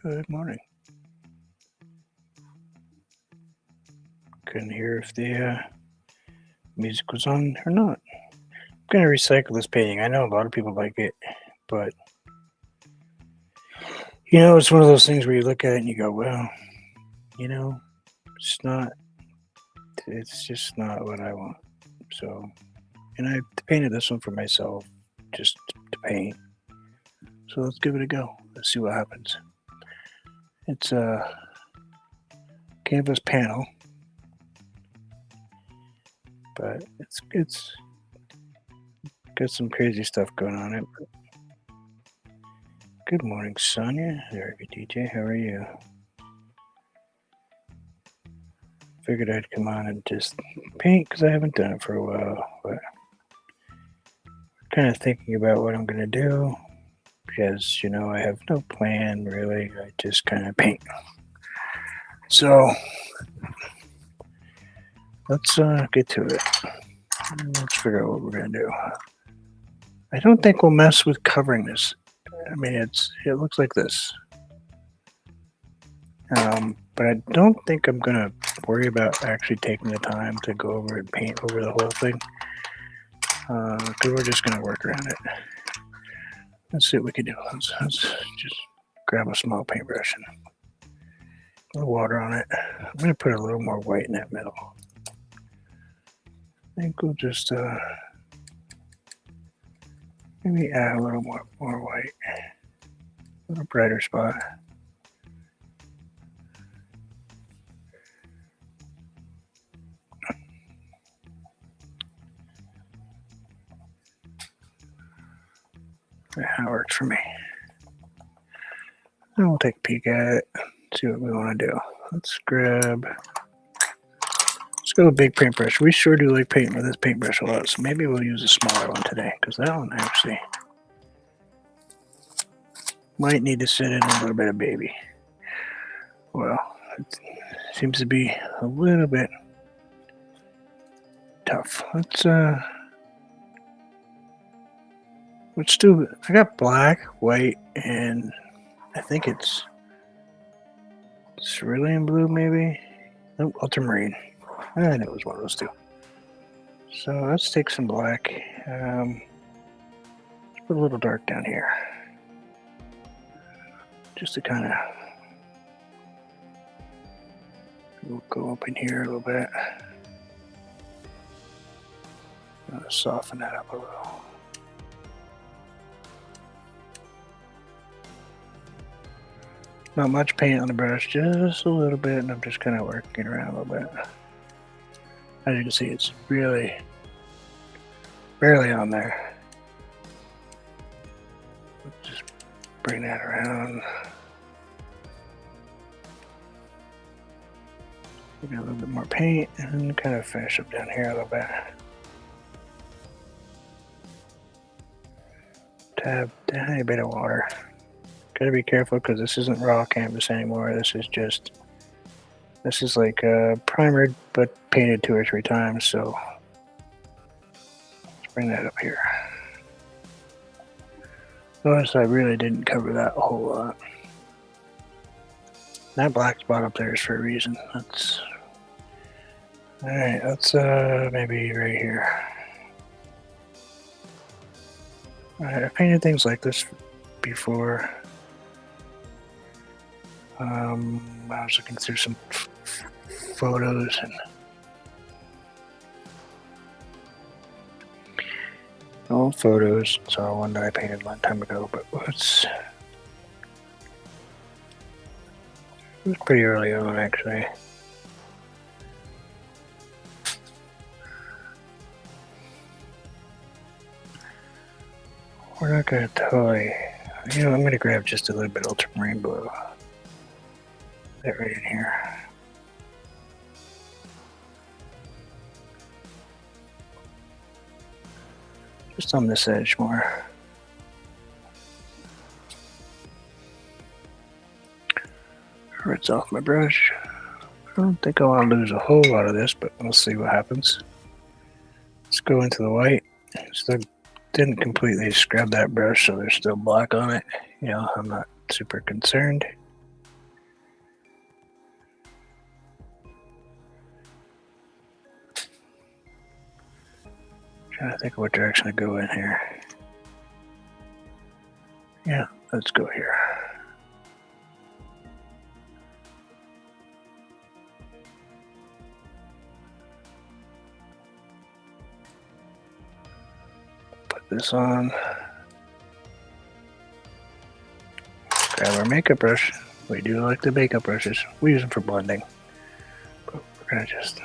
Good morning. Couldn't hear if the music was on or not. I'm gonna recycle this painting. I know a lot of people like it, but it's one of those things where you look at it and you go, well, you know, it's not. It's just not what I want. So, and I painted this one for myself, just to paint. So let's give it a go. Let's see what happens. It's a canvas panel, but it's got some crazy stuff going on it. Good morning, Sonia. There you DJ. How are you? Figured I'd come on and just paint because I haven't done it for a while. But kind of thinking about what I'm going to do because, I have no plan really. I just kind of paint. So let's get to it. Let's figure out what we're going to do. I don't think we'll mess with covering this. I mean, it looks like this. But I don't think I'm going to worry about actually taking the time to go over and paint over the whole thing. Because we're just going to work around it. Let's see what we can do. Let's just grab a small paintbrush and a little water on it. I'm going to put a little more white in that middle. I think we'll just maybe add a little more white. A little brighter spot. That works for me. And we'll take a peek at it, see what we want to do. Let's go with a big paintbrush. We sure do like painting with this paintbrush a lot, so maybe we'll use a smaller one today, because that one actually might need to sit in a little bit of baby. Well, it seems to be a little bit tough. Let's do, I got black, white, and I think it's cerulean blue, maybe? Nope, ultramarine. I know it was one of those two. So let's take some black. Let's put a little dark down here. Just to kind of, we'll go up in here a little bit. Soften that up a little. Not much paint on the brush, just a little bit, and I'm just kind of working around a little bit. As you can see, it's really barely on there. Let's just bring that around. Get a little bit more paint and kind of finish up down here a little bit. Tab a tiny bit of water. Gotta be careful because this isn't raw canvas anymore. This is like primered but painted 2 or 3 times. So let's bring that up here. Notice I really didn't cover that a whole lot. That black spot up there is for a reason. Alright, let's maybe right here. Alright, I've painted things like this before. I was looking through some photos and old photos. Saw one that I painted a long time ago, but it was pretty early on actually. We're not gonna totally, I'm gonna grab just a little bit of ultramarine blue. That right in here. Just on this edge more. Rinse off my brush. I don't think I want to lose a whole lot of this, but we'll see what happens. Let's go into the white. Still didn't completely scrub that brush, so there's still black on it. I'm not super concerned. Trying to think of what direction to go in here. Yeah, let's go here. Put this on. Grab our makeup brush. We do like the makeup brushes. We use them for blending. But we're gonna just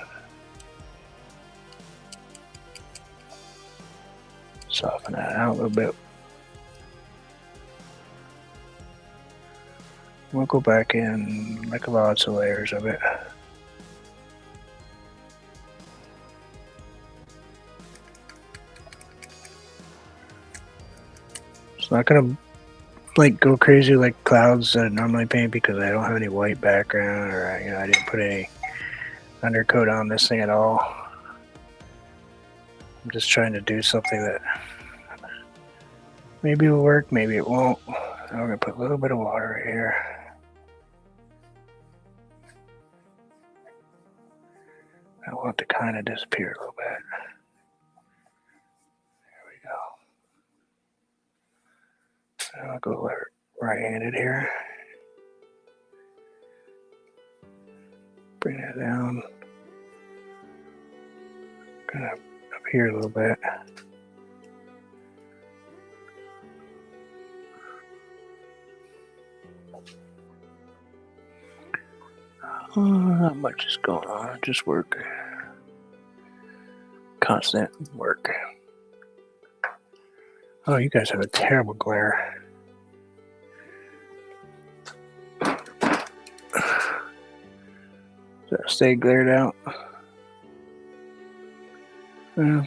soften that out a little bit. We'll go back in, make lots of layers of it. It's not gonna like go crazy like clouds that I normally paint because I don't have any white background, or I didn't put any undercoat on this thing at all. I'm just trying to do something that maybe will work, maybe it won't. I'm gonna put a little bit of water right here. I want it to kind of disappear a little bit. There we go. I'll go right-handed here. Bring that down. Kind of up here a little bit. Not much is going on, just work. Constant work. Oh, you guys have a terrible glare. Does that stay glared out? Yeah.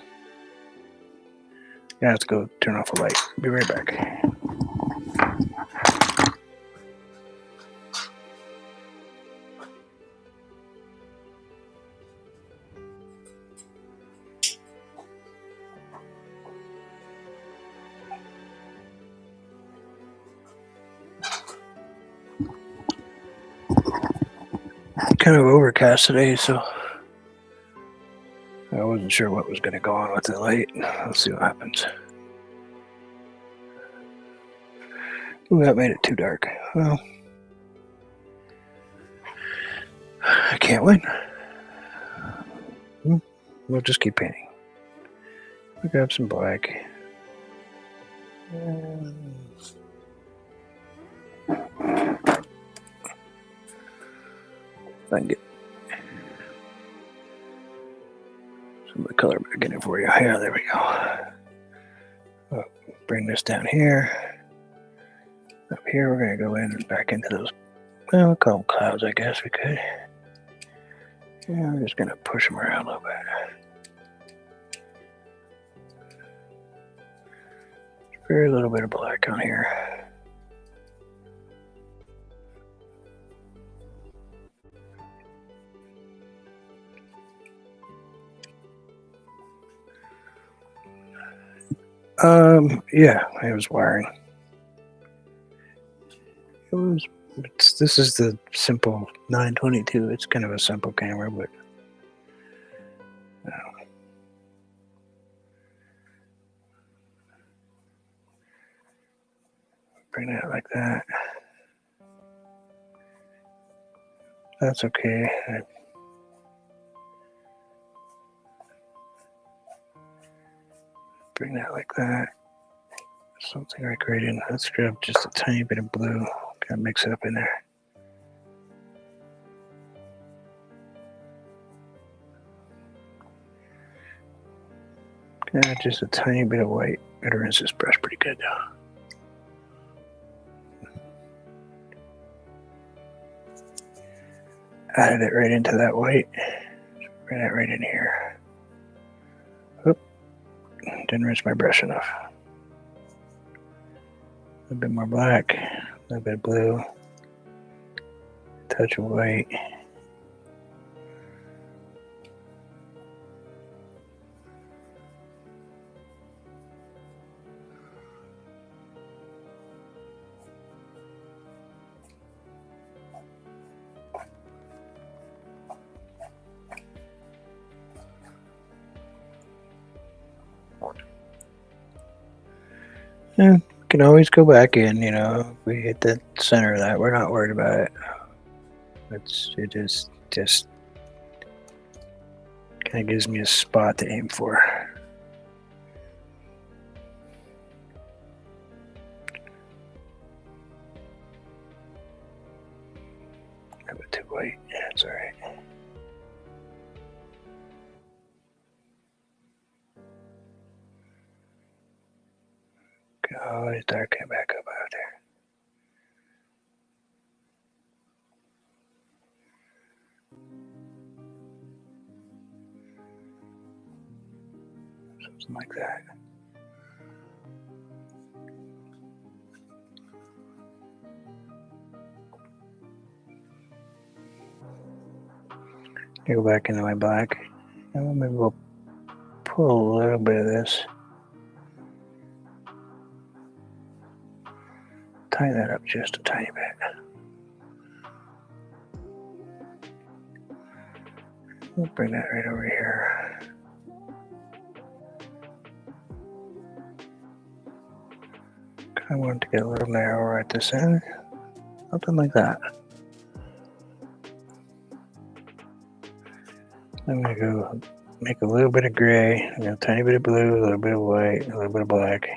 Yeah, let's go turn off the light. Be right back. Kind of overcast today, so I wasn't sure what was going to go on with the light. Let's see what happens. Ooh, that made it too dark. Well, I can't win. We'll just keep painting. We'll grab some black. If I can get some of the color back in it for you. Yeah, there we go. Bring this down here. Up here, we're going to go in and back into those, well, we'll call them clouds, I guess we could. Yeah, I'm just going to push them around a little bit. Very little bit of black on here. Yeah, it was wiring. This is the simple 922. It's kind of a simple camera, but bring that like that. That's okay. Bring that like that. Something like right in. Let's grab just a tiny bit of blue. Kind of mix it up in there. Yeah, just a tiny bit of white. Gotta rinse this brush pretty good though. Added it right into that white. Bring that right in here. Oop. Didn't rinse my brush enough. A little bit more black, a little bit of blue, touch of white. Yeah, can always go back in, you know. If we hit the center of that, we're not worried about it. It just kind of gives me a spot to aim for. A bit too white. Yeah, it's all right. Always darken it back up out there. Something like that. Go back into my black. And maybe we'll pull a little bit of this. Tighten that up just a tiny bit. We'll bring that right over here. I want to get a little narrower at this end. Something like that. I'm going to go make a little bit of gray, a tiny bit of blue, a little bit of white, a little bit of black.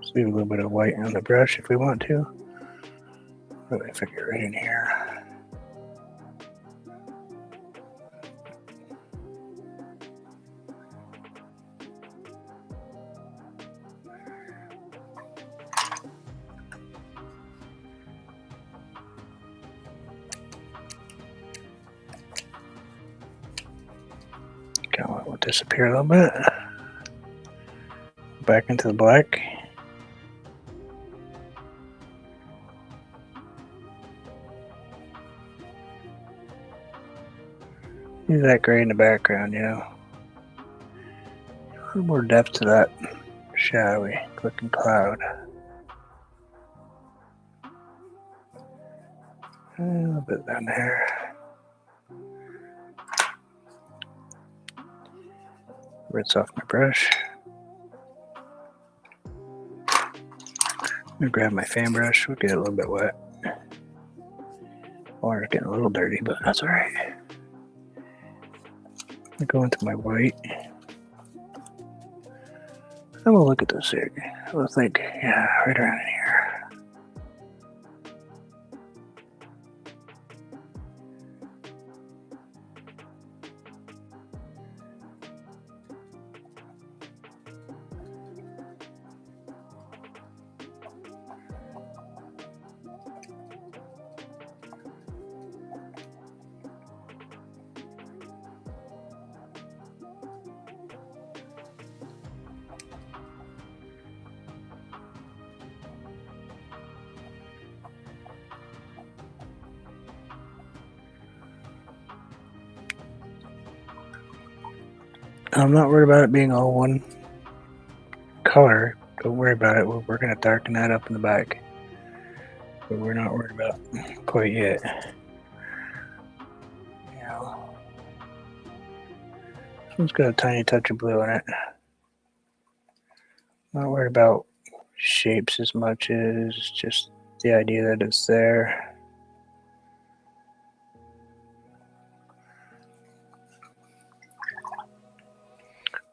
Just leave a little bit of white on the brush if we want to. Really figure right in here. Kind of will disappear a little bit. Back into the black. Use that gray in the background, you know. A little more depth to that shadowy looking cloud. A little bit down there. Rinse off my brush. I'm gonna grab my fan brush. We'll get it a little bit wet. Water's getting a little dirty, but that's all right. I go into my white. I'm gonna look at this here. It looks like, yeah, right around in here. I'm not worried about it being all one color. Don't worry about it. We're going to darken that up in the back. But we're not worried about quite yet. You know, this one's got a tiny touch of blue in it. Not worried about shapes as much as just the idea that it's there.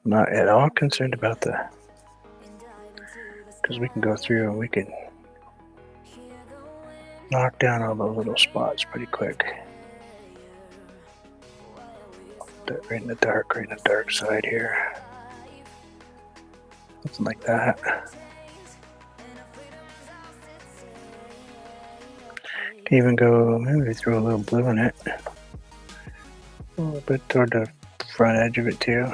Not at all concerned about the, because we can go through and we can knock down all those little spots pretty quick. Right in the dark side here. Something like that. Can even go, maybe throw a little blue in it. A little bit toward the front edge of it too.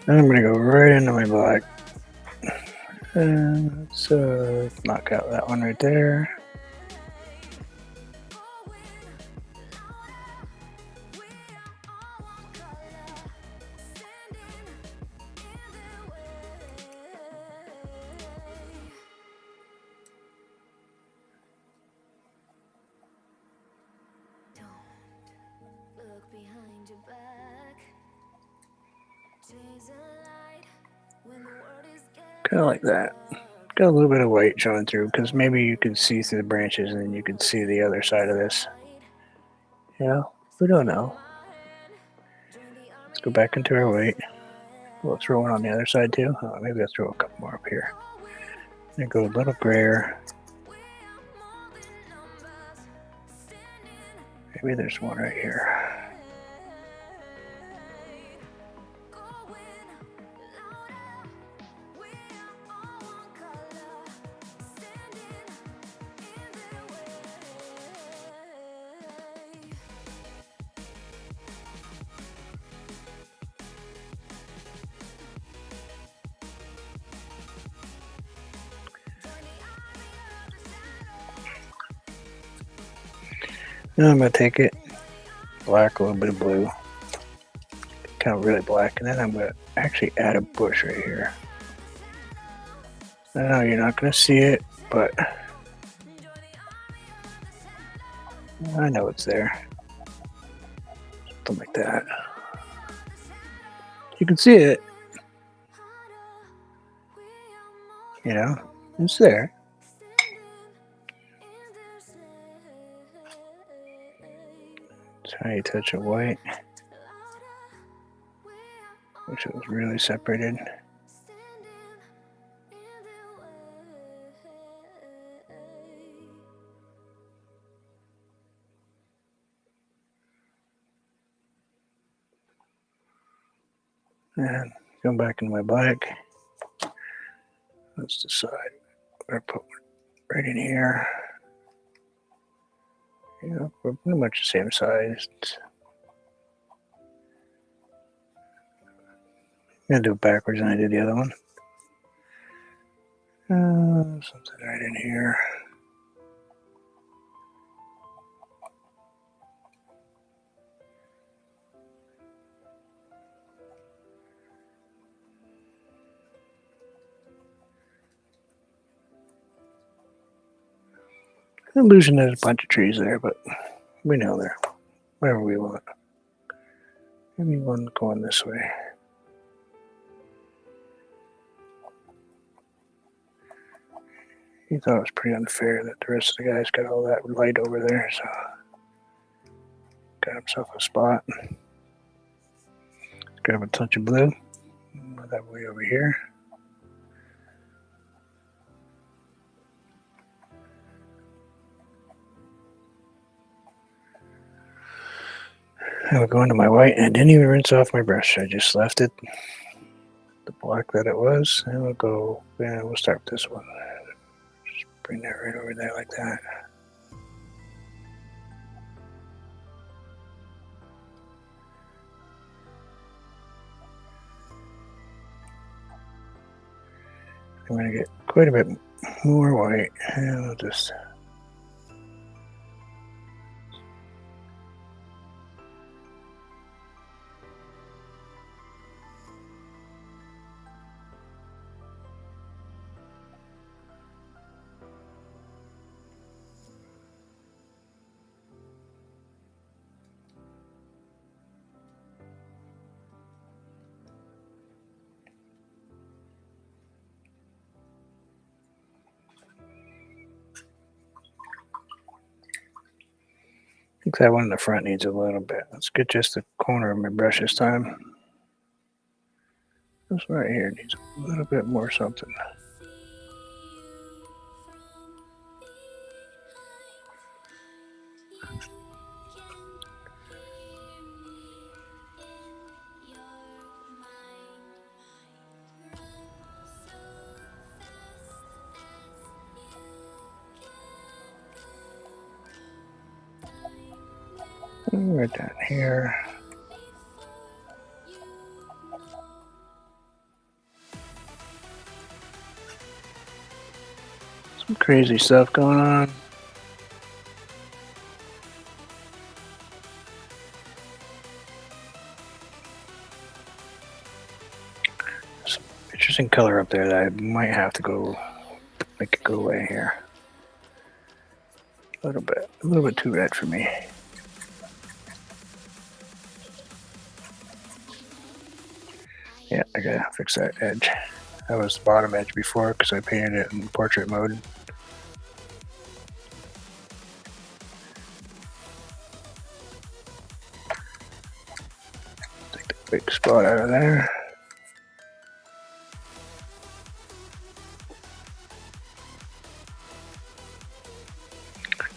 Then I'm going to go right into my black. And let's knock out that one right there. Kind of like that. Got a little bit of white showing through because maybe you can see through the branches and then you can see the other side of this. Yeah, we don't know. Let's go back into our white. We'll throw one on the other side too. Oh, maybe I'll throw a couple more up here. And go a little grayer. Maybe there's one right here. Now I'm going to take it, black, a little bit of blue, kind of really black, and then I'm going to actually add a bush right here. I know you're not going to see it, but I know it's there. Something like that. You can see it. You know, it's there. Tiny touch of white. Wish it was really separated. And come back in my black. Let's decide where to put right in here. You know, we're pretty much the same size. I'm gonna do it backwards than I did the other one. Something right in here. Illusion there's a bunch of trees there, but we know they're wherever we want. Maybe one going this way. He thought it was pretty unfair that the rest of the guys got all that light over there, so got himself a spot. Grab a touch of blue. Move that way over here. And we'll go into my white, and I didn't even rinse off my brush. I just left it the black that it was, and we'll go. Yeah, we'll start with this one. Just bring that right over there like that. I'm going to get quite a bit more white, and I'll just. I think that one in the front needs a little bit. Let's get just the corner of my brush this time. This right here needs a little bit more something. Right down here. Some crazy stuff going on. Some interesting color up there that I might have to go make it go away here. A little bit too red for me. Yeah, I gotta fix that edge. That was the bottom edge before because I painted it in portrait mode. Take the big spot out of there.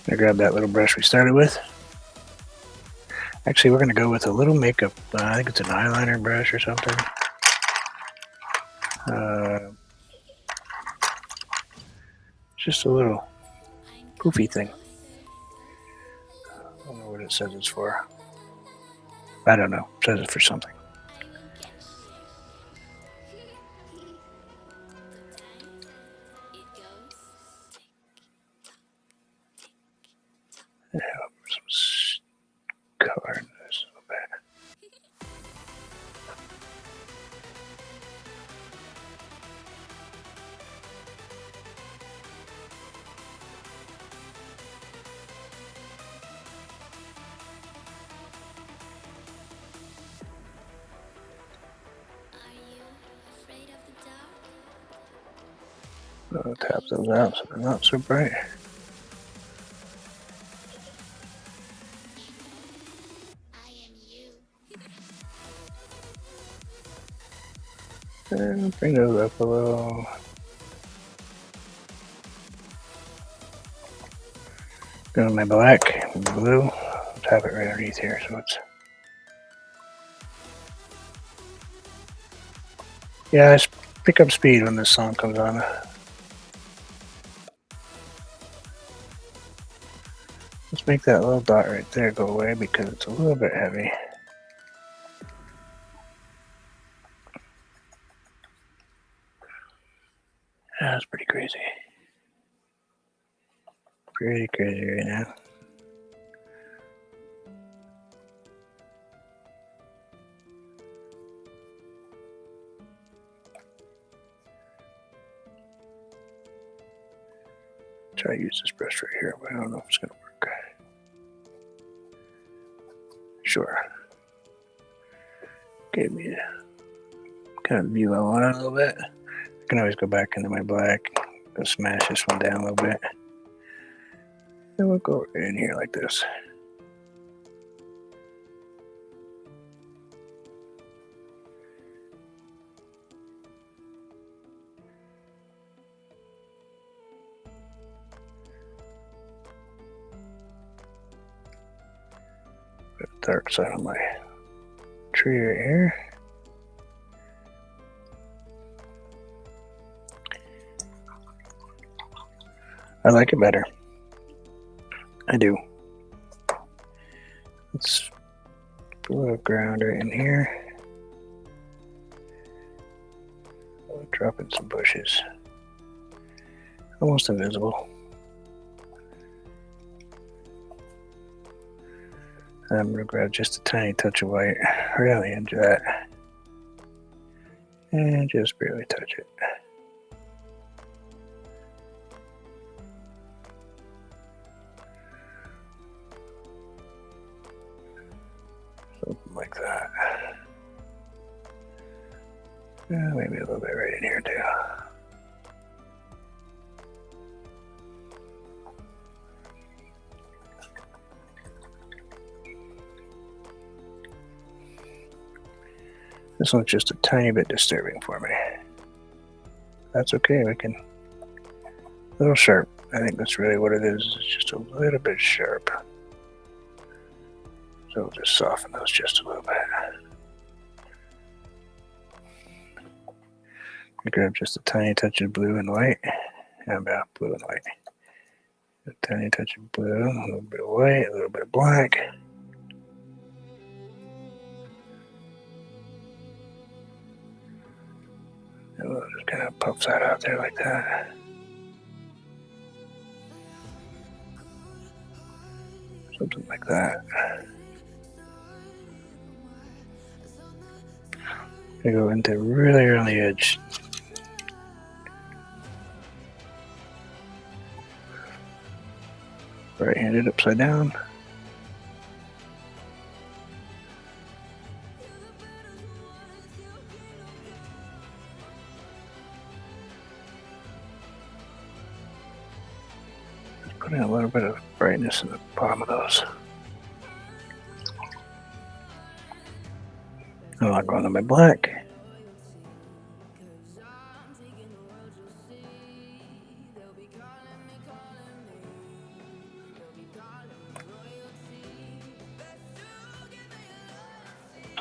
I grab that little brush we started with. Actually, we're going to go with a little makeup. I think it's an eyeliner brush or something. Just a little poofy thing. I don't know what it says it's for. I don't know. It says it's for something. Yeah, some color in this a little bit. I'll tap those out so they're not so bright. And bring those up a little. Go to my black, blue. I'll tap it right underneath here so it's. Yeah, I pick up speed when this song comes on. Let's make that little dot right there go away because it's a little bit heavy. That's pretty crazy. Pretty crazy right now. Try to use this brush right here, but I don't know if it's going to work. Sure. Gave me a kind of view I want it a little bit. I can always go back into my black, go smash this one down a little bit. And we'll go right in here like this. Put the dark side on my tree right here. I like it better. I do. Let's put a little ground right in here. I'll drop in some bushes. Almost invisible. I'm going to grab just a tiny touch of white right on the edge of that. And just barely touch it. Something like that. Maybe a little bit right in here too. This one's just a tiny bit disturbing for me. That's okay, we can. A little sharp. I think that's really what it is. It's just a little bit sharp. So we'll just soften those just a little bit. I grab just a tiny touch of blue and white. How about blue and white? A tiny touch of blue, a little bit of white, a little bit of black. And we'll just kind of puff that out there like that. Something like that. I go into really early edge. Right-handed upside down. put in a little bit of brightness in the bottom of those. I'm not going to my black.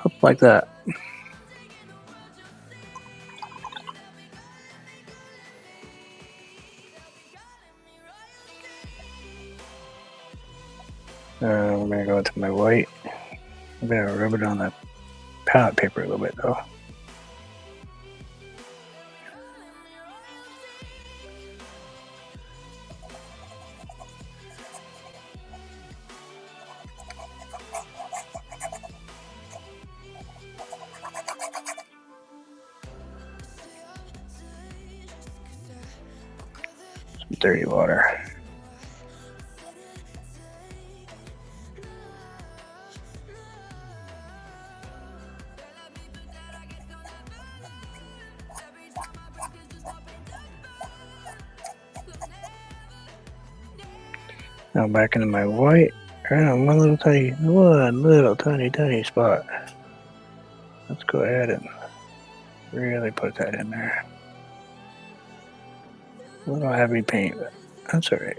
Something like that. I'm going to go into my white. I'm going to rub it on the palette paper a little bit though. Some dirty water. Now back into my white. Around one little tiny spot. Let's go ahead and really put that in there. A little heavy paint, but that's alright.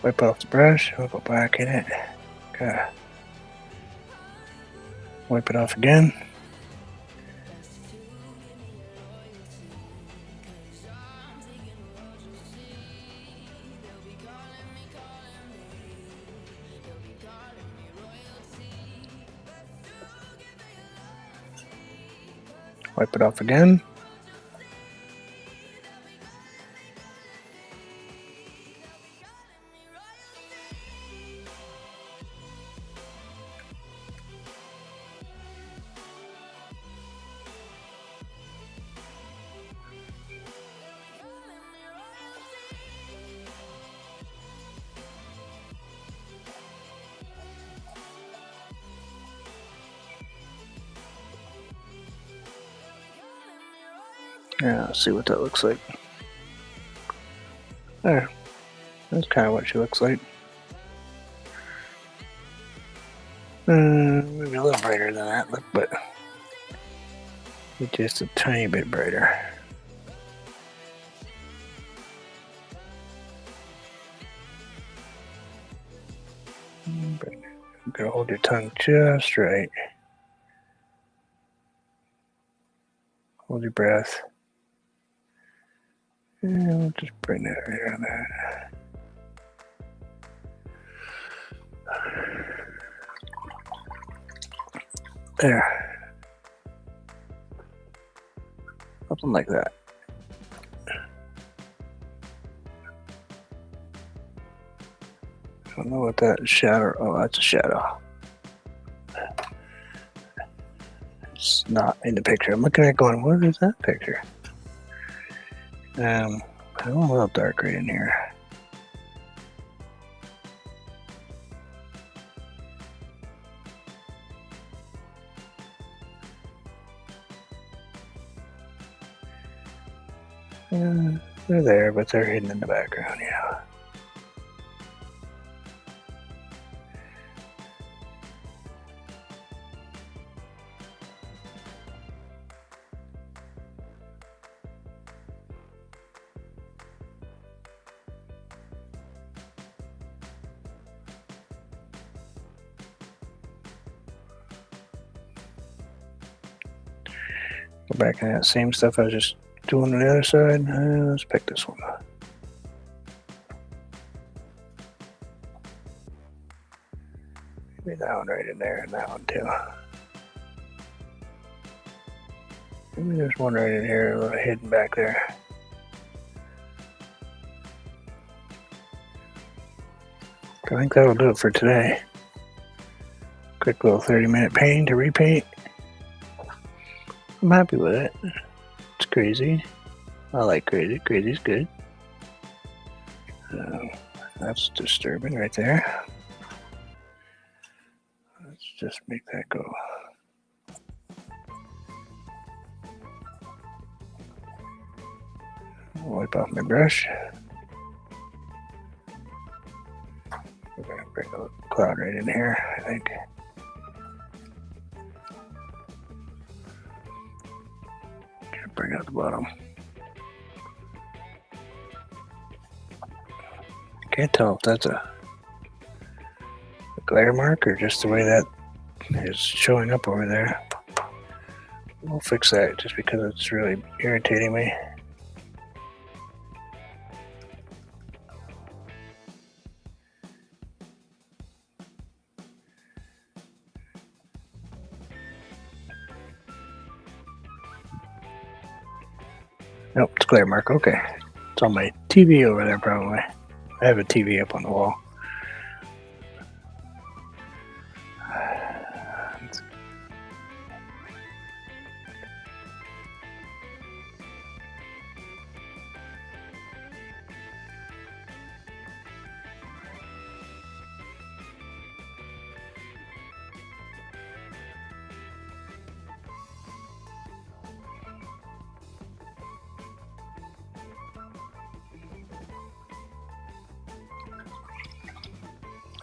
Wipe off the brush, we'll go back in it. Okay. Wipe it off again. Wipe it off again. Yeah, let's see what that looks like. There. That's kind of what she looks like. Maybe a little brighter than that look, but just a tiny bit brighter. But you gotta hold your tongue just right. Hold your breath. And we'll just bring that right on that. There. Something like that. I don't know what that shadow. Oh, that's a shadow. It's not in the picture. I'm looking at it going, what is that picture? I want a little dark right in here. They're there, but they're hidden in the background, yeah. Go back in that same stuff I was just doing on the other side. Let's pick this one. Maybe that one right in there and that one too. Maybe there's one right in here, a little hidden back there. I think that'll do it for today. Quick little 30-minute painting to repaint. I'm happy with it. It's crazy. I like crazy. Crazy's good. That's disturbing right there. Let's just make that go. Wipe off my brush. We're gonna bring a cloud right in here, I think. Bring out the bottom. Can't tell if that's a glare mark or just the way that is showing up over there. We'll fix that just because it's really irritating me. Nope, it's glare mark. Okay. It's on my TV over there, probably. I have a TV up on the wall.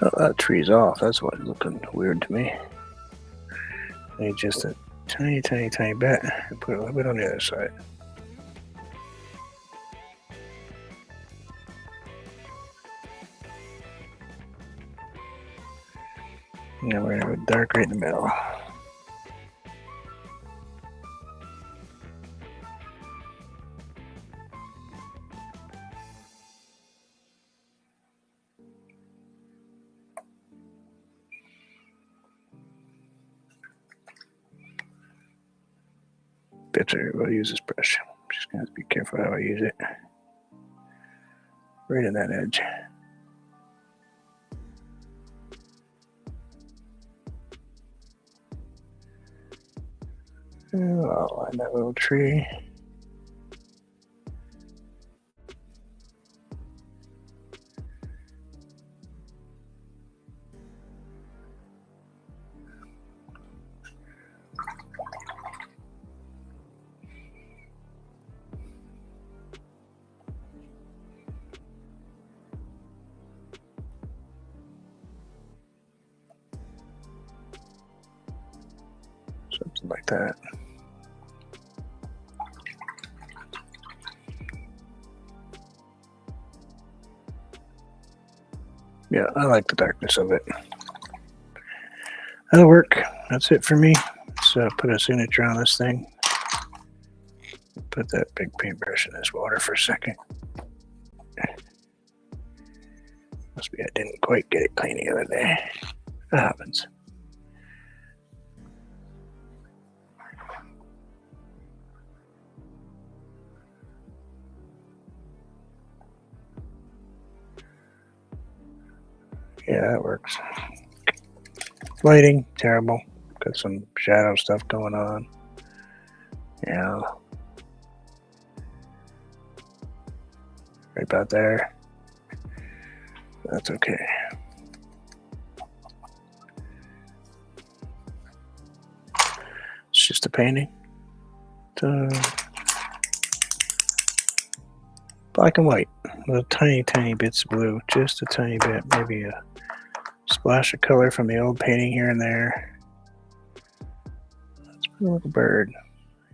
Oh, that tree's off. That's what's looking weird to me. I need just a tiny, tiny, tiny bit and put a little bit on the other side. Now we're going to go dark right in the middle. Better we'll use this brush. I'm just going to have to be careful how I use it. Right in that edge. I'll line that little tree. Something like that. Yeah, I like the darkness of it. That'll work. That's it for me. Let's put a signature on this thing. Put that big paintbrush in this water for a second. Must be I didn't quite get it clean the other day. That happens. Yeah, that works. Lighting, terrible. Got some shadow stuff going on. Yeah. Right about there. That's okay. It's just a painting. Black and white with tiny, tiny bits of blue. Just a tiny bit. Maybe a splash of color from the old painting here and there. Let's put a little bird.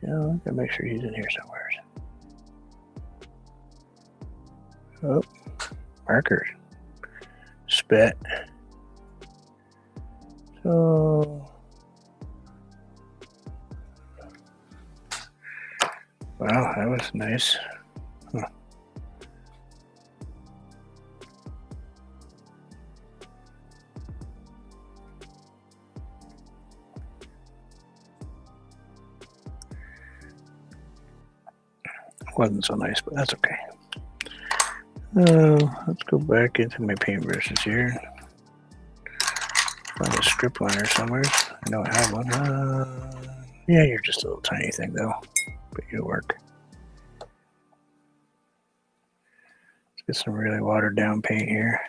Yeah, I gotta make sure he's in here somewhere. Oh, markers. Spit. So, wow, that was nice. Huh. Wasn't so nice, but that's okay. Let's go back into my paintbrushes here. Find a strip liner somewhere. I know I have one. Yeah, you're just a little tiny thing though, but you'll work. Let's get some really watered down paint here.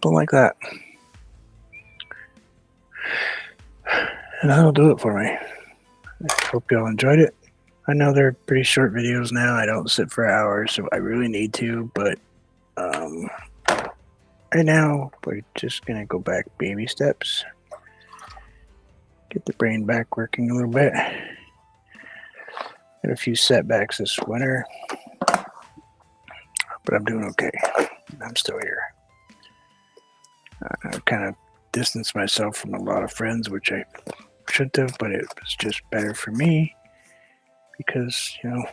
Something like that. And that'll do it for me. I hope y'all enjoyed it. I know they're pretty short videos now. I don't sit for hours, so I really need to, but right now we're just gonna go back baby steps. Get the brain back working a little bit. Had a few setbacks this winter, but I'm doing okay. I'm still here. I kind of distanced myself from a lot of friends, which I shouldn't have, but it was just better for me because, you know,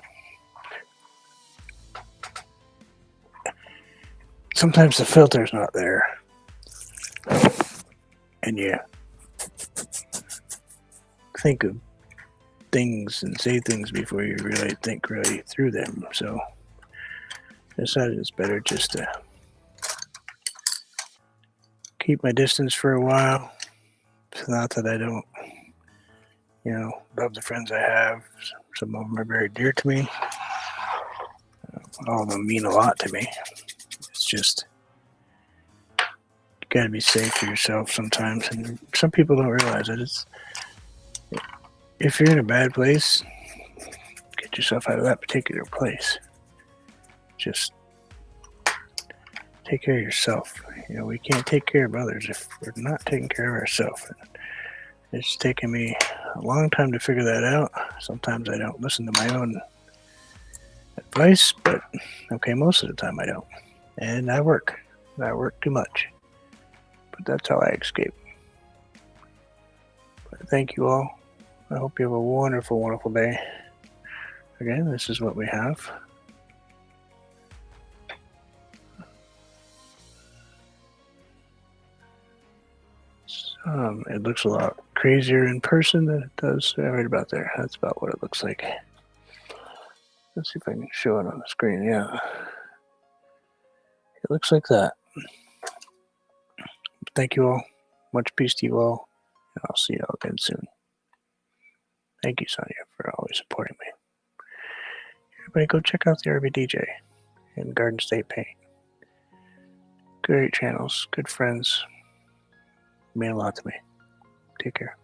sometimes the filter's not there. And you think of things and say things before you really think really through them. So I decided it's better just to keep my distance for a while. It's not that I don't, you know, love the friends I have. Some of them are very dear to me. All of them mean a lot to me. It's just, you gotta be safe for yourself sometimes. And some people don't realize it. It's, if you're in a bad place, get yourself out of that particular place. Just take care of yourself. You know, we can't take care of others if we're not taking care of ourselves. It's taken me a long time to figure that out. Sometimes I don't listen to my own advice, but okay, most of the time I don't. And I work too much. But that's how I escape. But thank you all. I hope you have a wonderful, wonderful day. Again, this is what we have. It looks a lot crazier in person than it does right about there. That's about what it looks like. Let's see if I can show it on the screen. Yeah. It looks like that. Thank you all. Much peace to you all. And I'll see you all again soon. Thank you, Sonia, for always supporting me. Everybody go check out the RBDJ and Garden State Paint. Great channels, good friends. Mean a lot to me. Take care.